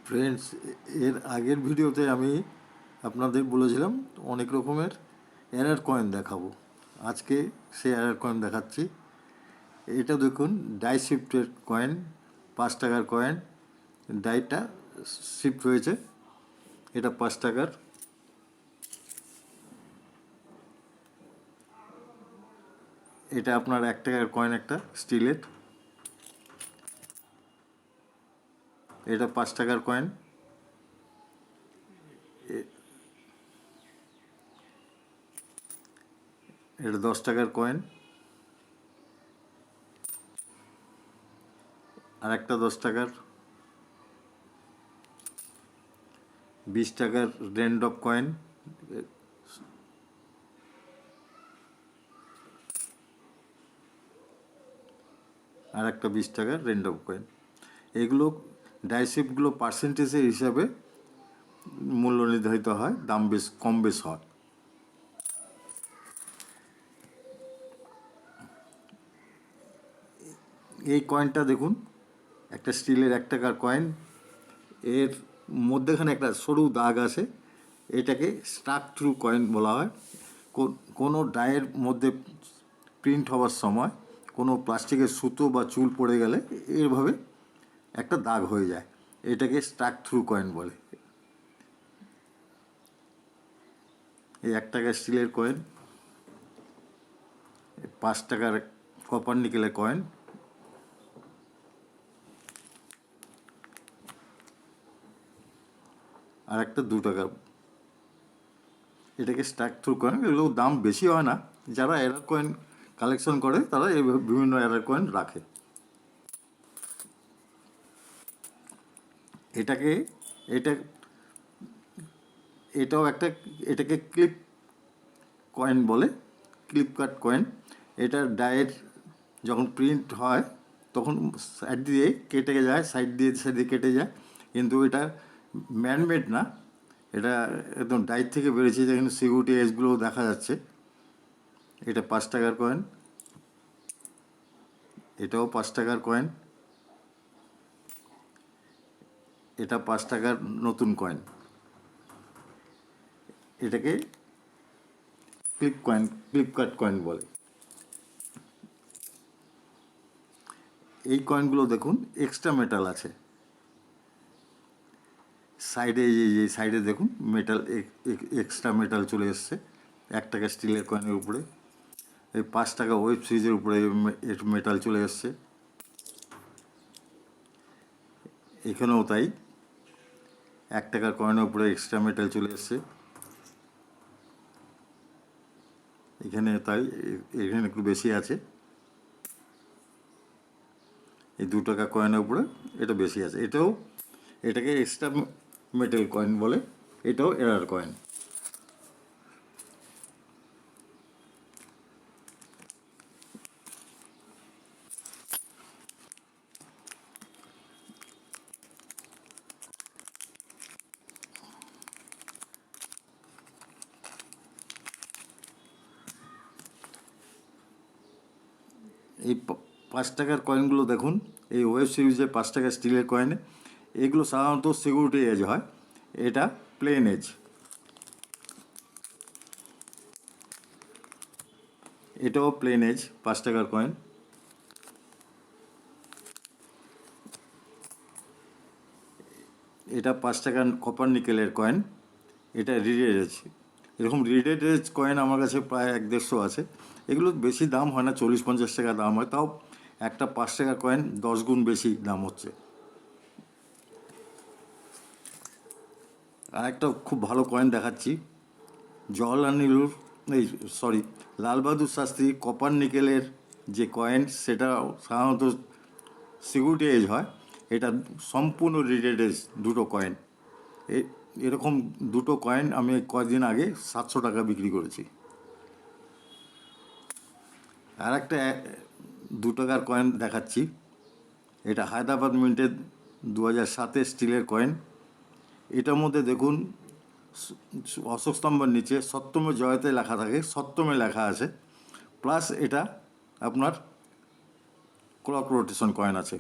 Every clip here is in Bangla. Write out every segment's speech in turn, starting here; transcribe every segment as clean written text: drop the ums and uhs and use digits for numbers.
ফ্রেন্ডস, এর আগের ভিডিওতে আমি আপনাদের বলেছিলাম অনেক রকমের এরর কয়েন দেখাবো। আজকে সে এরর কয়েন দেখাচ্ছি। এটা দেখুন, ডাই শিফটের কয়েন, 5 টাকার কয়েন। ডাইটা শিফট হয়েছে, এটা 5 টাকার। এটা আপনার 1 টাকার কয়েন, একটা স্টিলের। এটা 5 টাকার কয়েন। এটা 10 টাকার কয়েন। আর একটা 10 টাকার। 20 টাকার র্যান্ডম কয়েন। আর একটা 20 টাকার র্যান্ডম কয়েন। এগুলো ডাইসিপগুলো পার্সেন্টেজের হিসাবে মূল্য নির্ধারিত হয়, দাম বেশ কম বেশ হয়। এই কয়েনটা দেখুন, একটা স্টিলের 1 টাকার কয়েন। এর মধ্যেখানে একটা সরু দাগ আছে, এটাকে স্টাক থ্রু কয়েন বলা হয়। কোনো ডায়ের মধ্যে প্রিন্ট হওয়ার সময় কোনো প্লাস্টিকের সুতো বা চুল পড়ে গেলে এভাবে একটা দাগ হয়ে যায়, এটাকে স্টাক থ্রু কয়েন বলে। এই 1 টাকার স্টিলের কয়েন, 5 টাকার কপার নিকেলের কয়েন, আর একটা 2 টাকার। এটাকে স্ট্যাক থ্রু কয়েন। এগুলো দাম বেশি হয় না। যারা এরার কয়েন কালেকশন করে তারা এই বিভিন্ন এরার কয়েন রাখে। এটাকে এটা এটাও একটা, এটাকে ক্লিপ কয়েন বলে, ক্লিপ কাট কয়েন। এটা ডায়ের যখন প্রিন্ট হয় তখন সাইড দিয়ে কেটে যায়, সাইড দিয়ে কেটে যায়, কিন্তু এটা ম্যানমেড না, এটা একদম ডাইর থেকে বেরিয়েছে, যেখানে সিকিউরিটি এজগুলো দেখা যাচ্ছে। এটা 5 টাকার কয়েন। এটাও 5 টাকার কয়েন। এটা 5 টাকার নতুন কয়েন। এটাকে ক্লিপকার্ট কয়েন বলে। এই কয়েনগুলো দেখুন, এক্সট্রা মেটাল আছে সাইডে। এই সাইডে দেখুন, মেটাল, এক্সট্রা মেটাল চলে এসছে 1 টাকা স্টিলের কয়েনের উপরে। এই 5 টাকা ওয়েব সিরিজের উপরে মেটাল চলে এসছে। এখানেও তাই, 1 টাকার কয়েনের উপরে এক্সট্রা মেটাল চলে এসছে। এখানে তাই, এখানে একটু বেশি আছে। এই 2 টাকা কয়েনের উপরে এটা বেশি আছে। এটাকে এক্সট্রা মেটাল কয়েন বলে। এটাও এরার কয়েন। এই 5 টাকার কয়েনগুলো দেখুন, এই ওয়েব সিরিজের 5 টাকা স্টিলের কয়েনে, এগুলো সাধারণত সিকিউরিটি এজ হয়। এটা প্লেন এজ। এটাও প্লেন এজ 5 টাকার কয়েন। এটা 5 টাকার কপার নিকেলের কয়েন। এটা রিডেড এজ। এরকম রিডেড এজ কয়েন আমার কাছে প্রায় 1-150 আছে। এগুলো বেশি দাম হয় না, 40-50 টাকা দাম হয়, তাও একটা 5 টাকার কয়েন 10 গুণ বেশি দাম হচ্ছে। আর একটা খুব ভালো কয়েন দেখাচ্ছি, জওহরলাল নেহরুর, এই সরি, লাল বাহাদুর শাস্ত্রী কপার নিকেলের যে কয়েন, সেটা সাধারণত সিকিউরিটি এজ হয়। এটা সম্পূর্ণ রিডেড এজ দুটো কয়েন। এরকম দুটো কয়েন আমি কয়েকদিন আগে 700 টাকা বিক্রি করেছি। আর একটা 2 টাকার কয়েন দেখাচ্ছি। এটা হায়দ্রাবাদ মিন্টের 2007-এর স্টিলের কয়েন। এটার মধ্যে দেখুন, অশোক স্তম্ভের নিচে সপ্তমে জয়তে লেখা থাকে, সপ্তমে লেখা আছে, প্লাস এটা আপনার ক্লক রোটেশন কয়েন আছে।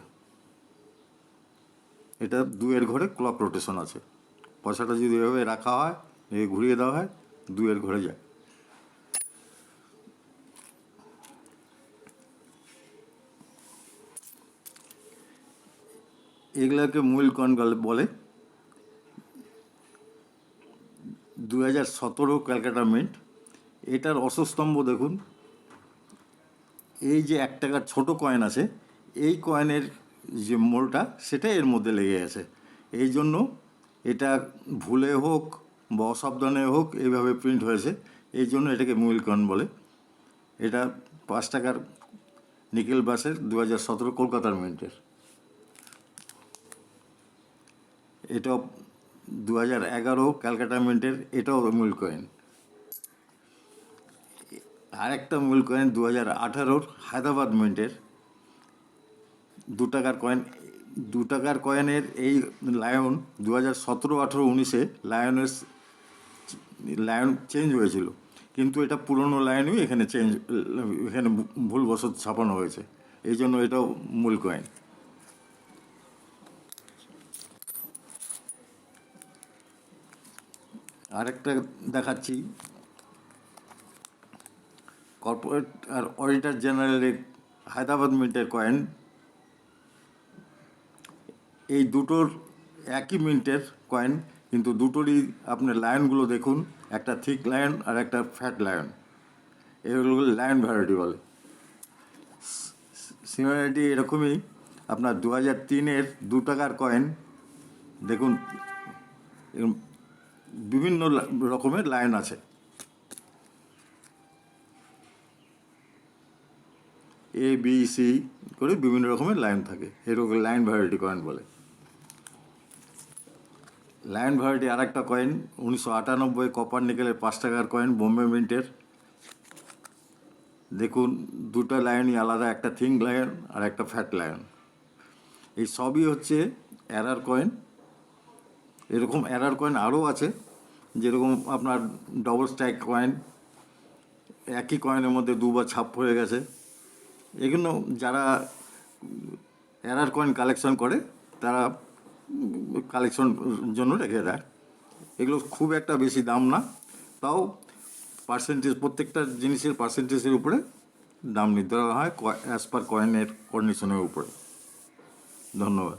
এটা দুয়ের ঘরে ক্লক রোটেশন আছে। পয়সাটা যদি এভাবে রাখা হয়, ঘুরিয়ে দেওয়া হয়, দুয়ের ঘরে যায়। এগুলাকে মূল কয়েন বলে। 2017 ক্যালকাটা মিন্ট। এটার অশ্বস্তম্ভ দেখুন, এই যে 1 টাকার ছোটো কয়েন আছে, এই কয়েনের যে মোলটা সেটা এর মধ্যে লেগে গেছে। এই জন্য এটা ভুলে হোক বা অসাবধানে হোক এইভাবে প্রিন্ট হয়েছে, এই জন্য এটাকে মূল কয়েন বলে। এটা 5 টাকার নিকেল ব্রাশের 2017 কলকাতার মিন্টের। এটাও 2011 ক্যালকাটা মিন্টের, এটাও মূল কয়েন। আরেকটা মূল কয়েন 2018 হায়দ্রাবাদ মিন্টের 2 টাকার কয়েন। 2 টাকার কয়েনের এই লায়ন 2017, 18, 19-এ লায়ন চেঞ্জ হয়েছিল, কিন্তু এটা পুরনো লায়নই এখানে এখানে ভুলবশত ছাপানো হয়েছে, এই জন্য এটাও মূল কয়েন। আরেকটা দেখাচ্ছি, কর্পোরেট আর অডিটর জেনারেলের হায়দ্রাবাদ মিন্টের কয়েন। এই দুটোর একই মিন্টের কয়েন, কিন্তু দুটোরই আপনার লায়নগুলো দেখুন, একটা থিক লায়ন আর একটা ফ্যাট লায়ন। এগুলো লায়ন ভ্যারাইটি বলে। সিমিলারিটি এরকমই। আপনার 2003-এর 2 টাকার কয়েন দেখুন, বিভিন্ন রকমের লায়ন আছে। এ বি সি করে বিভিন্ন রকমের লাইন থাকে, এরকম লাইন ভ্যারাইটি কয়েন বলে। লায়ন ভ্যারাইটি আর একটা কয়েন 1998 কপার নিকেলের 5 টাকার কয়েন, বোম্বে মিন্টের। দেখুন, দুটো লায়নই আলাদা, একটা থিং লায়ন আর একটা ফ্যাট লায়ন। এই সবই হচ্ছে এরার কয়েন। এরকম এরার কয়েন আরও আছে, যেরকম আপনার ডবল স্ট্যাক কয়েন, একই কয়েনের মধ্যে দুবার ছাপ হয়ে গেছে। এগুলো যারা এরার কয়েন কালেকশন করে তারা কালেকশন জন্য রেখে দেয়। এগুলো খুব একটা বেশি দাম না, তাও পার্সেন্টেজ, প্রত্যেকটা জিনিসের পার্সেন্টেজের উপরে দাম নির্ধারণ হয় অ্যাজ পার কয়েনের কন্ডিশনের উপরে। ধন্যবাদ।